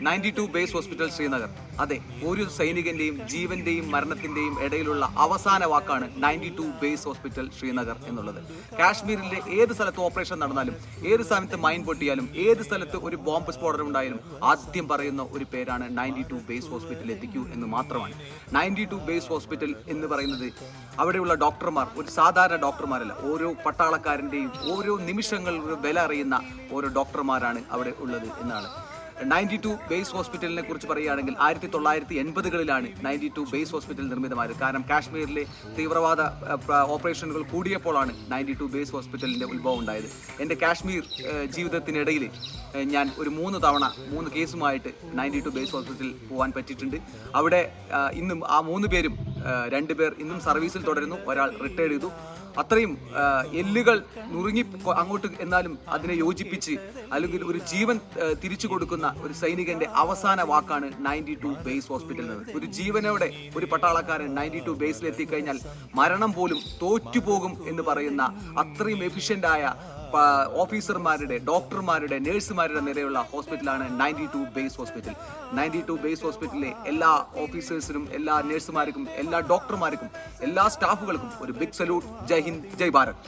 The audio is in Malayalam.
92 ബേസ് ഹോസ്പിറ്റൽ ശ്രീനഗർ. അതെ, ഒരു സൈനികന്റെയും ജീവന്റെയും മരണത്തിന്റെയും ഇടയിലുള്ള അവസാന വാക്കാണ് 92 ബേസ് ഹോസ്പിറ്റൽ ശ്രീനഗർ എന്നുള്ളത്. കാശ്മീരിലെ ഏത് സ്ഥലത്ത് ഓപ്പറേഷൻ നടന്നാലും, ഏത് സ്ഥലത്ത് മൈൻ പൊട്ടിയാലും, ഏത് സ്ഥലത്ത് ഒരു ബോംബ് സ്ഫോടനം ഉണ്ടായാലും ആദ്യം പറയുന്ന ഒരു പേരാണ് 92 ബേസ് ഹോസ്പിറ്റൽ എത്തിക്കൂ എന്ന് മാത്രമാണ്. 92 ബേസ് ഹോസ്പിറ്റൽ എന്ന് പറയുന്നത് അവിടെയുള്ള ഡോക്ടർമാർ ഒരു സാധാരണ ഡോക്ടർമാരല്ല. ഓരോ പട്ടാളക്കാരൻ്റെയും ഓരോ നിമിഷങ്ങളുടെ വില അറിയുന്ന ഓരോ ഡോക്ടർമാരാണ് അവിടെ ഉള്ളത് എന്നാണ്. 92 ബേസ് ഹോസ്പിറ്റലിനെ കുറിച്ച് പറയുകയാണെങ്കിൽ 1980-കളിലാണ് 92 ബേസ് ഹോസ്പിറ്റൽ നിർമ്മിതമായത്. കാരണം കാശ്മീരിലെ തീവ്രവാദ ഓപ്പറേഷനുകൾ കൂടിയപ്പോഴാണ് 92 ബേസ് ഹോസ്പിറ്റലിൻ്റെ ഉത്ഭവം ഉണ്ടായത്. എൻ്റെ കാശ്മീർ ജീവിതത്തിനിടയിൽ ഞാൻ ഒരു 3 കേസുമായിട്ട് 92 ബേസ് ഹോസ്പിറ്റലിൽ പോകാൻ പറ്റിയിട്ടുണ്ട്. അവിടെ ഇന്നും ആ 3 പേരും 2 പേർ ഇന്നും സർവീസിൽ തുടരുന്നു, ഒരാൾ റിട്ടയർഡ് ചെയ്തു. അത്രയും എല്ലുകൾ നുറുങ്ങി അങ്ങോട്ട് എന്നാലും അതിനെ യോജിപ്പിച്ച് അല്ലെങ്കിൽ ഒരു ജീവൻ തിരിച്ചു കൊടുക്കുന്ന ഒരു സൈനികന്റെ അവസാന വാക്കാണ് 92 ബേസ് ഹോസ്പിറ്റൽ എന്നത്. ഒരു ജീവനോടെ ഒരു പട്ടാളക്കാരൻ 92 ബേസിൽ എത്തിക്കഴിഞ്ഞാൽ മരണം പോലും തോറ്റുപോകും എന്ന് പറയുന്ന അത്രയും എഫിഷ്യൻ്റായ ഓഫീസർമാരുടെ, ഡോക്ടർമാരുടെ, നഴ്സുമാരുടെ നിരയുള്ള ഹോസ്പിറ്റലാണ് 92 ബേസ് ഹോസ്പിറ്റൽ. 92 ബേസ് ഹോസ്പിറ്റലിലെ എല്ലാ ഓഫീസേഴ്സിനും, എല്ലാ നഴ്സുമാർക്കും, എല്ലാ ഡോക്ടർമാർക്കും, എല്ലാ സ്റ്റാഫുകൾക്കും ഒരു ബിഗ് സല്യൂട്ട്. ജയ് ഹിന്ദ്, ജയ് ഭാരത്.